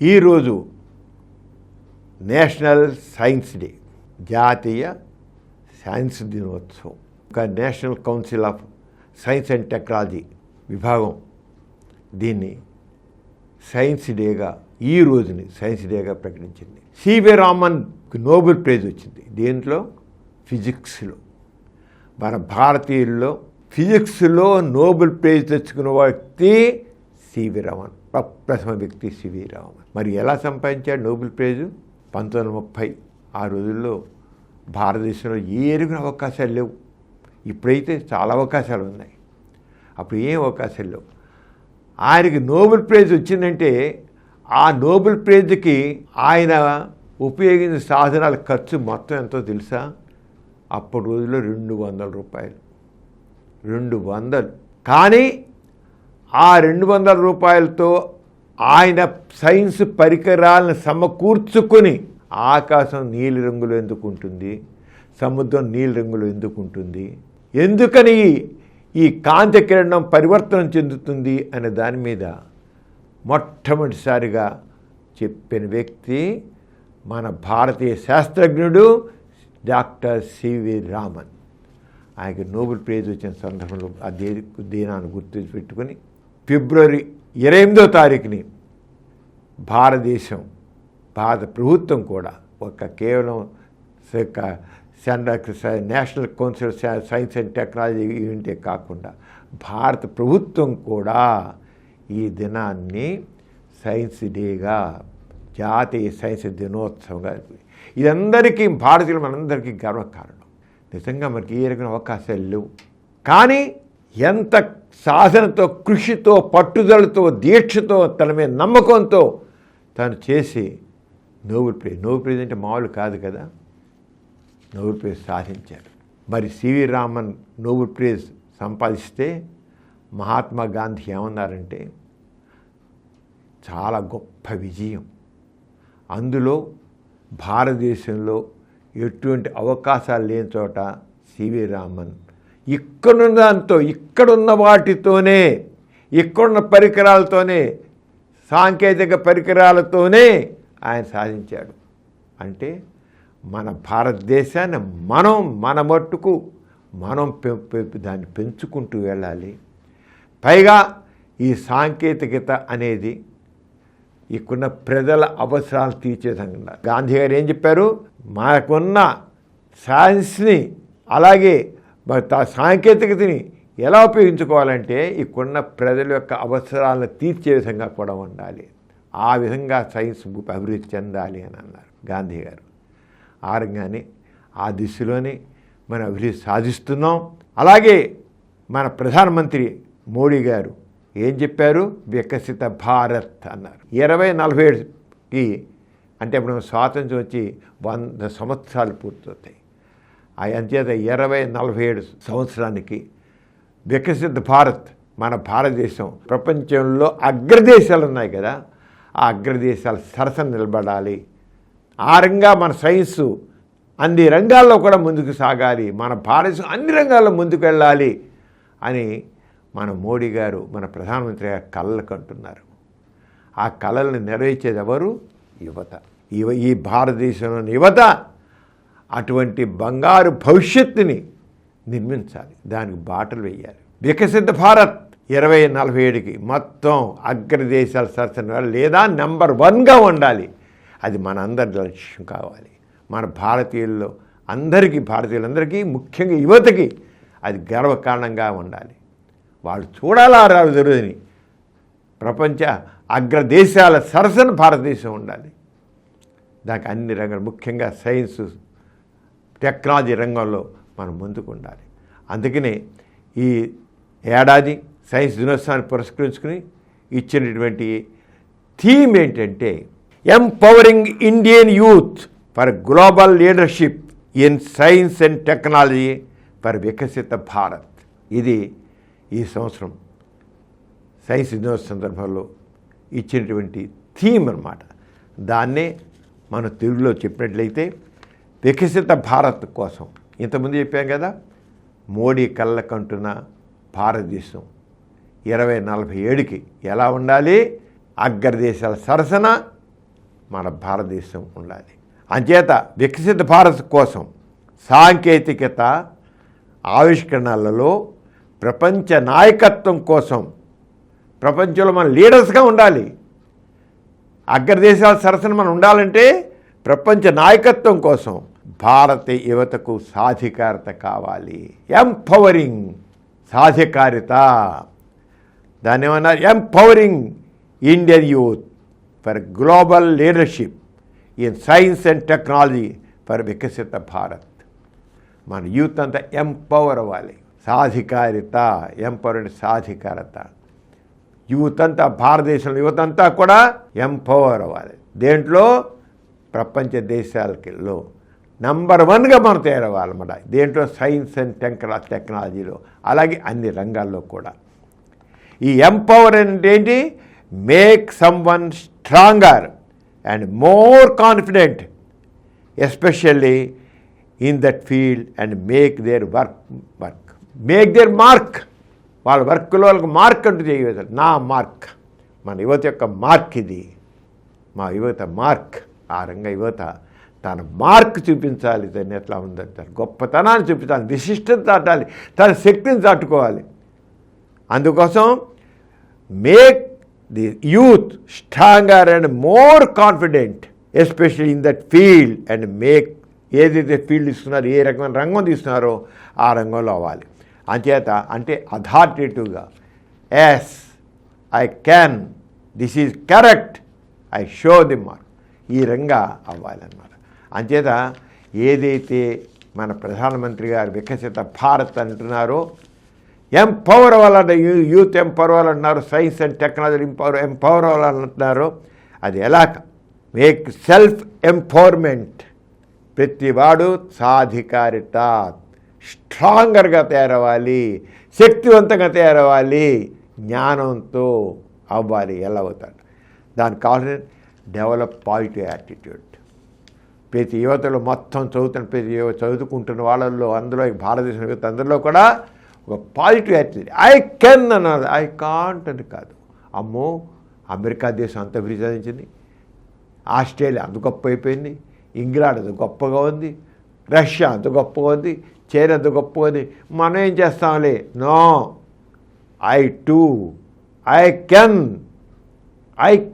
ఈరోజు national science day, జాతీయ science దినోత్సవం. ఒక national council of science and technology విభాగం దీన్ని సైన్స్ డేగా, ఈ రోజుని సైన్స్ డేగా ప్రకటించింది. సివి రామన్కి నోబెల్ ప్రైజ్ వచ్చింది. దీంట్లో ఫిజిక్స్లో. మన భారతీయుల్లో ఫిజిక్స్లో నోబెల్ ప్రైజ్ తెచ్చుకున్న వ్యక్తి సివి రామన్, ప్రథమ వ్యక్తి సివి రామన్. మరి ఎలా సంపాదించాడు నోబెల్ ప్రైజు? 1930 ఆ రోజుల్లో భారతదేశంలో ఏ ఎరుగిన అవకాశాలు లేవు. ఇప్పుడైతే చాలా అవకాశాలు ఉన్నాయి, అప్పుడు ఏం అవకాశాలు లేవు. ఆయనకి నోబెల్ ప్రైజ్ వచ్చిందంటే ఆ నోబెల్ ప్రైజ్కి ఆయన ఉపయోగించిన సాధనాల ఖర్చు మొత్తం ఎంతో తెలుసా? అప్పటి రోజుల్లో 200 రూపాయలు. 200. కానీ ఆ 200 రూపాయలతో ఆయన సైన్స్ పరికరాలను సమకూర్చుకొని ఆకాశం నీలి రంగులో ఎందుకు ఉంటుంది, సముద్రం నీలి రంగులో ఎందుకు ఉంటుంది, ఎందుకని ఈ కాంతి కిరణం పరివర్తనం చెందుతుంది అనే దాని మీద మొట్టమొదటిసారిగా చెప్పిన వ్యక్తి మన భారతీయ శాస్త్రజ్ఞుడు డాక్టర్ సివి రామన్. ఆయనకి నోబెల్ ప్రైజ్ వచ్చిన సందర్భంలో ఆ దినాన్ని గుర్తు పెట్టుకొని ఫిబ్రవరి 28వ తారీఖుని భారత ప్రభుత్వం కూడా కేవలం national council science and technology ఈవెంటే కాకుండా భారత ప్రభుత్వం కూడా ఈ దినాన్ని సైన్స్ డేగా, జాతీయ సైన్స్ దినోత్సవంగా, ఇదందరికీ భారతీయులు మనందరికీ గర్వకారణం. నిజంగా మనకి ఏ రకమైన అవకాశాలు లేవు. కానీ ఎంత సాధనతో, కృషితో, పట్టుదలతో, దీక్షతో, తన మీద నమ్మకంతో తను చేసి నోబెల్ ప్రైజ్ అంటే మామూలు కాదు కదా, నోబెల్ ప్రైజ్ సాధించారు. మరి సివి రామన్ నోబెల్ ప్రైజ్ సంపాదిస్తే మహాత్మా గాంధీ ఏమన్నారంటే చాలా గొప్ప విజయం, అందులో భారతదేశంలో ఎటువంటి అవకాశాలు లేని చోట సివి రామన్ ఇక్కడున్న దాంతో, ఇక్కడున్న వాటితోనే, ఇక్కడున్న పరికరాలతోనే, సాంకేతిక పరికరాలతోనే ఆయన సాధించాడు. అంటే మన భారతదేశాన్ని మన మట్టుకు మనం దాన్ని పెంచుకుంటూ వెళ్ళాలి. పైగా ఈ సాంకేతికత అనేది ఇక్కడున్న ప్రజల అవసరాలు తీర్చే విధంగా గాంధీ గారు ఏం చెప్పారు? మనకున్న సైన్స్ని, అలాగే సాంకేతికతని ఎలా ఉపయోగించుకోవాలంటే ఇక్కడున్న ప్రజల యొక్క అవసరాలను తీర్చే విధంగా కూడా ఉండాలి. ఆ విధంగా సైన్స్ అభివృద్ధి చెందాలి అని అన్నారు గాంధీ గారు. ఆ రంగానే, ఆ దిశలోనే మనం అభివృద్ధి సాధిస్తున్నాం. అలాగే మన ప్రధానమంత్రి మోడీ గారు ఏం చెప్పారు? వికసిత భారత్ అన్నారు. 2047కి అంటే ఇప్పుడు స్వాతంత్ర్యం వచ్చి 100 సంవత్సరాలు పూర్తవుతాయి. అంచేత 2047 సంవత్సరానికి వికసిత భారత్, మన భారతదేశం ప్రపంచంలో అగ్రదేశాలు ఉన్నాయి కదా, ఆ అగ్రదేశాల సరసన నిలబడాలి. ఆ రంగా మన సైన్సు అన్ని రంగాల్లో కూడా ముందుకు సాగాలి, మన భారతదేశం అన్ని రంగాల్లో ముందుకు వెళ్ళాలి అని మన మోడీ గారు, మన ప్రధానమంత్రి గారు కలలు కంటున్నారు. ఆ కలలను నెరవేర్చేది ఎవరు? యువత. ఈ భారతదేశంలోని యువత అటువంటి బంగారు భవిష్యత్తుని నిర్మించాలి, దానికి బాటలు వేయాలి. వికసిత భారత్ 2047కి మొత్తం అగ్రదేశాల సరసన లేదా నెంబర్ 1గా ఉండాలి. అది మన అందరి లక్ష్యం కావాలి. మన భారతీయులందరికీ ముఖ్యంగా యువతకి అది గర్వకారణంగా ఉండాలి. వాళ్ళు చూడాలా రోజుని ప్రపంచ అగ్రదేశాల సరసన భారతదేశం ఉండాలి. దానికి అన్ని రంగాలు, ముఖ్యంగా సైన్స్ టెక్నాలజీ రంగంలో మనం ముందుకు ఉండాలి. అందుకనే ఈ ఏడాది సైన్స్ దినోత్సవాన్ని పురస్కరించుకుని ఇచ్చినటువంటి థీమ్ ఏంటంటే empowering Indian youth for global leadership in science and technology for వికసిత భారత్. ఇది ఈ సంవత్సరం సైన్స్ దినోత్సవం సందర్భంలో ఇచ్చినటువంటి థీమ్ అన్నమాట. దాన్నే మనం తెలుగులో చెప్పినట్లయితే వికసిత భారత్ కోసం ఇంతకుముందు చెప్పాం కదా, మోడీ కళ్ళకంటున్న భారతదేశం 2047కి ఎలా ఉండాలి? అగ్రదేశాల సరసన మన భారతదేశం ఉండాలి. అంచేత వికసిత భారత్ కోసం సాంకేతికత ఆవిష్కరణలలో ప్రపంచ నాయకత్వం కోసం ప్రపంచంలో మన లీడర్స్గా ఉండాలి. అగ్రదేశాల సరసన మనం ఉండాలంటే ప్రపంచ నాయకత్వం కోసం భారత యువతకు సాధికారత కావాలి. ఎంపవరింగ్ సాధికారిత, దాన్ని ఏమన్నారు, empowering Indian youth for global leadership in science and technology for వికసిత భారత్. మన యూత్ అంతా ఎంపవర్ అవ్వాలి. సాధికారిత, ఎంపవర్డ్ సాధికారత. యూత్ అంతా, భారతదేశంలో యూత్ అంతా కూడా ఎంపవర్ అవ్వాలి. దేంట్లో? ప్రపంచ దేశాలలో నంబర్ 1గా మనం తయారవ్వాలన్నమాట. దేంట్లో? సైన్స్ అండ్ టెక్నాలజీలో, అలాగే అన్ని రంగాల్లో కూడా. ఈ ఎంపవర్ అంటే ఏంటి? Make some one stronger and more confident especially in that field and make their work make their mark. వాళ్ళ వర్క్లో వాళ్ళకి మార్క్ అంటూ చేయగలుగుతారు. నా మార్క్, మన యువత యొక్క మార్క్ ఇది, మా యువత మార్క్. ఆ రంగ యువత తన మార్క్ చూపించాలి. దాన్ని ఎట్లా ఉందని తన గొప్పతనాన్ని చూపించాలి, విశిష్టత చాటాలి, తన శక్తిని చాటుకోవాలి. అందుకోసం make the youth stronger and more confident especially in that field and make, ఏదైతే ఫీల్డ్ ఇస్తున్నారో, ఏ రకమైన రంగం తీస్తున్నారో ఆ రంగంలో అవ్వాలి. అంచేత అంటే అథారిటేటివ్గా, yes I can, this is correct, I show the mark, ఈ రంగా అవ్వాలన్నమాట. అంచేత ఏదైతే మన ప్రధానమంత్రి గారు వికసిత భారత్ అంటున్నారో, ఎంపవర్ అవ్వాలంటే, యూత్ ఎంపవర్ అవ్వాలంటున్నారు, సైన్స్ అండ్ టెక్నాలజీ ఎంపవర్ అవ్వాలంటున్నారు. అది ఎలా? Make self empowerment. ప్రతివాడు సాధికారిత, స్ట్రాంగర్గా తయారవ్వాలి, శక్తివంతంగా తయారవ్వాలి, జ్ఞానంతో అవ్వాలి. ఎలా అవుతాడు? దానికి కావాల్సిన డెవలప్ పాజిటివ్ యాటిట్యూడ్. ప్రతి యువతలో మొత్తం చదువుకుంటున్న వాళ్ళల్లో, అందులో భారతదేశం యువత అందరిలో కూడా ఒక పాజిటివ్ యాటిట్యూడ్. ఐ కెన్ అన్నది, ఐ కాంట్ అని కాదు. అమ్మో, అమెరికా దేశం అంత అభివృద్ధి సాధించింది, ఆస్ట్రేలియా అంత గొప్ప అయిపోయింది, ఇంగ్లాండ్ అంత గొప్పగా ఉంది, రష్యా అంత గొప్పగా ఉంది, చైనా అంత గొప్పగా ఉంది, మనం ఏం చేస్తాంలే. No, I too, I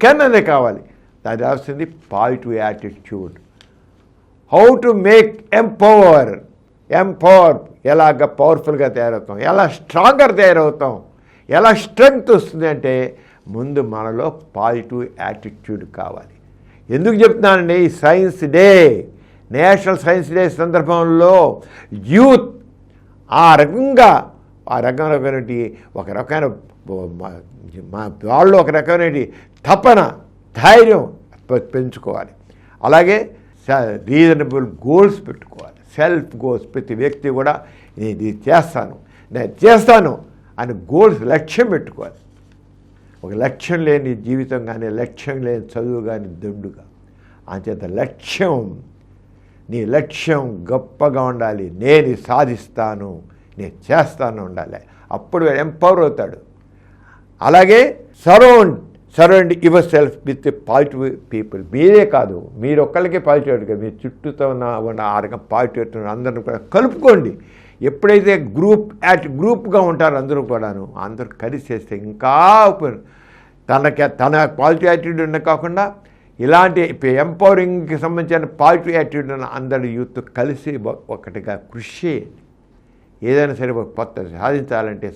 can అనే కావాలి. అది రాస్తుంది positive attitude. How to make empower ఎలాగ పవర్ఫుల్గా తయారవుతాం, ఎలా స్ట్రాంగర్ తయారవుతాం, ఎలా స్ట్రెంగ్త్ వస్తుంది అంటే ముందు మనలో పాజిటివ్ యాటిట్యూడ్ కావాలి. ఎందుకు చెప్తున్నానండి? ఈ science day, national science day సందర్భంలో యూత్ ఆ రకంగా ఒక రకమైన వాళ్ళు ఒక రకమైన తపన, ధైర్యం పెంచుకోవాలి. అలాగే రీజనబుల్ గోల్స్ పెట్టుకోవాలి, సెల్ఫ్ గోల్స్. ప్రతి వ్యక్తి కూడా నేను ఇది చేస్తాను అని గోల్స్, లక్ష్యం పెట్టుకోవాలి. ఒక లక్ష్యం లేని జీవితం కానీ, లక్ష్యం లేని చదువు కానీ దండుగా. అంచేత నీ లక్ష్యం గొప్పగా ఉండాలి. నేను సాధిస్తాను, నేను చేస్తాను ఉండాలి. అప్పుడు ఎంపవర్ అవుతాడు. అలాగే surround your self with positive people. మీరే కాదు, మీరు ఒక్కరికే పాజిటివ్ కాదు, మీ చుట్టూతో ఉన్న ఆ రకం పాజిటివ్ అందరిని కూడా కలుపుకోండి. ఎప్పుడైతే గ్రూప్గా ఉంటారో అందరూ కూడాను, అందరూ కలిసి చేస్తే ఇంకా తన పాజిటివ్ యాటిట్యూడ్ ఉన్న కాకుండా ఇలాంటి ఎంపవరింగ్కి సంబంధించిన పాజిటివ్ యాటిట్యూడ్ ఉన్న అందరి యూత్ కలిసి ఒకటిగా కృషి చేయండి. ఏదైనా సరే ఒక కొత్త సాధించాలంటే,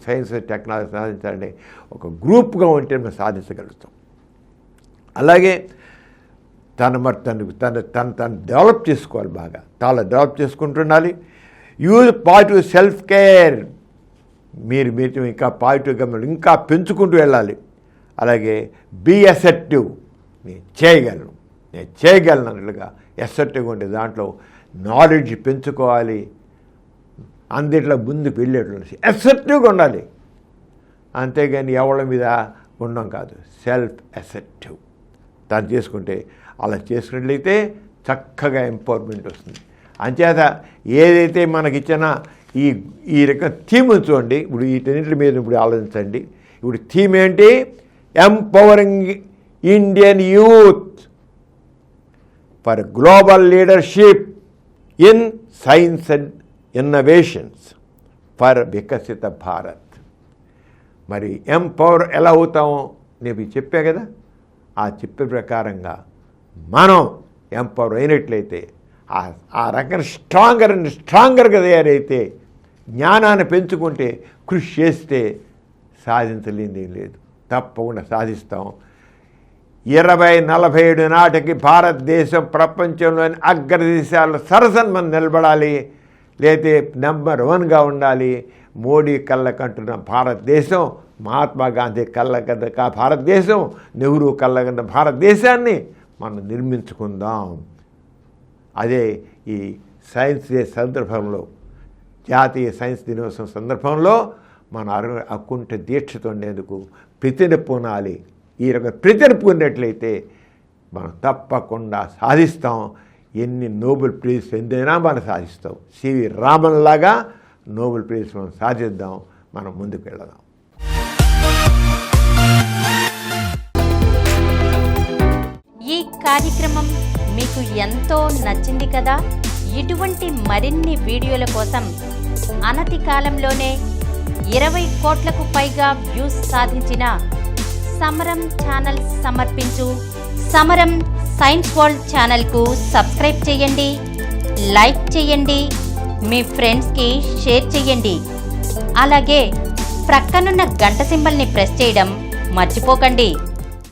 సైన్స్ టెక్నాలజీ సాధించాలంటే ఒక గ్రూప్గా ఉంటే మనం సాధించగలుగుతాం. అలాగే తను డెవలప్ చేసుకోవాలి, బాగా చాలా డెవలప్ చేసుకుంటుండాలి. Use positive self care. మీరు ఇంకా పాజిటివ్గా ఇంకా పెంచుకుంటూ వెళ్ళాలి. అలాగే బీ అసెర్టివ్. నేను చేయగలను అన్నట్లుగా అసెర్టివ్గా ఉండే దాంట్లో నాలెడ్జ్ పెంచుకోవాలి. అందరిలో ముందుకు వెళ్ళేట్లు అసెర్టివ్గా ఉండాలి. అంతేగాని ఎవరి మీద ఉండడం కాదు. సెల్ఫ్ అసెర్టివ్ దాన్ని చేసుకుంటే, అలా చేసుకున్నట్లయితే చక్కగా ఎంపవర్మెంట్ వస్తుంది. అంచేత ఏదైతే మనకిచ్చిన ఈ రకం థీమ్ చూడండి. ఇప్పుడు వీటన్నిటి మీద ఇప్పుడు ఆలోచించండి. ఇప్పుడు థీమ్ ఏంటి? Empowering Indian youth for global leadership in science and innovations for వికసిత భారత్. మరి ఎంపవర్ ఎలా అవుతామో నేను చెప్పా కదా, ఆ చెప్పే ప్రకారంగా మనం ఎంపవర్ అయినట్లయితే ఆ రకంగా స్ట్రాంగర్గా తయారైతే, జ్ఞానాన్ని పెంచుకుంటే, కృషి చేస్తే సాధించలేనిది లేదు. తప్పకుండా సాధిస్తాం. 2047 నాటికి భారతదేశం ప్రపంచంలోని అగ్రదేశాల సరసన మనం నిలబడాలి, లేతే నెంబర్ 1గా ఉండాలి. మోడీ కళ్ళకంటున్న భారతదేశం, మహాత్మా గాంధీ కళ్ళకంట భారతదేశం, నెహ్రూ కళ్ళకంట భారతదేశాన్ని మనం నిర్మించుకుందాం. అదే ఈ సైన్స్ డే సందర్భంలో, జాతీయ సైన్స్ దినోత్సవం సందర్భంలో మన అకుంఠ దీక్షతో ఉండేందుకు ప్రతిన పూనాలి. ఈ రకంగా ప్రతిన పూనినట్లయితే మనం తప్పకుండా సాధిస్తాం. ఎన్ని నోబెల్ ప్రైజ్ ఎందైనా మనం సాధిస్తాం. సివి రామన్ లాగా నోబెల్ ప్రైజ్ మనం సాధిద్దాం. మనం ముందుకు వెళదాం. ఈ కార్యక్రమం మీకు ఎంతో నచ్చింది కదా. ఇటువంటి మరిన్ని వీడియోల కోసం అనతి కాలంలోనే 20 కోట్లకు పైగా వ్యూస్ సాధించిన సమరం ఛానల్ సమర్పించు సమరం సైన్స్ వరల్డ్ ఛానల్కు సబ్స్క్రైబ్ చేయండి, లైక్ చేయండి, మీ ఫ్రెండ్స్కి షేర్ చేయండి. అలాగే ప్రక్కనున్న గంట సింబల్ని ప్రెస్ చేయడం మర్చిపోకండి.